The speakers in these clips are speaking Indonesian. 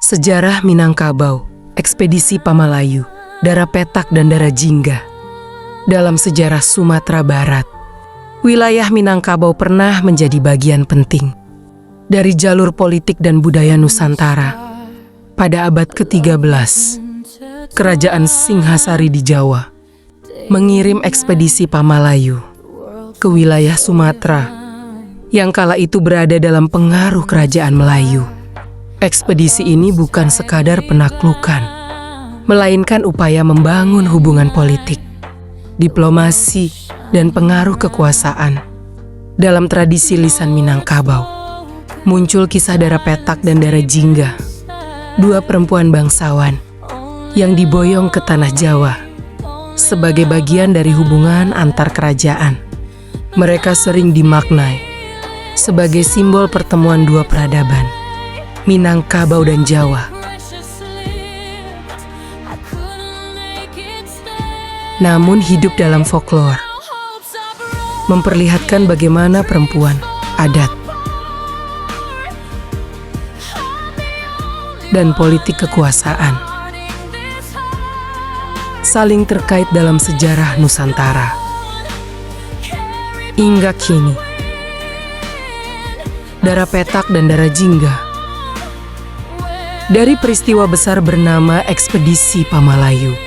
Sejarah Minangkabau, Ekspedisi Pamalayu, Dara Petak dan Dara Jingga. Dalam sejarah Sumatera Barat, wilayah Minangkabau pernah menjadi bagian penting dari jalur politik dan budaya Nusantara. Pada abad ke-13, Kerajaan Singhasari di Jawa mengirim ekspedisi Pamalayu ke wilayah Sumatera yang kala itu berada dalam pengaruh Kerajaan Melayu. Ekspedisi ini bukan sekadar penaklukan, melainkan upaya membangun hubungan politik, diplomasi, dan pengaruh kekuasaan. Dalam tradisi lisan Minangkabau, muncul kisah Dara Petak dan Dara Jingga, dua perempuan bangsawan yang diboyong ke tanah Jawa sebagai bagian dari hubungan antar kerajaan. Mereka sering dimaknai sebagai simbol pertemuan dua peradaban, Minangkabau dan Jawa. Namun hidup dalam folklore memperlihatkan bagaimana perempuan, adat, dan politik kekuasaan saling terkait dalam sejarah Nusantara. Hingga kini, Dara Petak dan Dara Jingga dari peristiwa besar bernama Ekspedisi Pamalayu.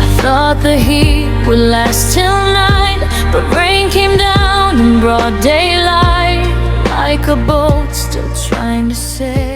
I thought the heat would last till night, but rain came down in broad daylight, like a boat still trying to sail.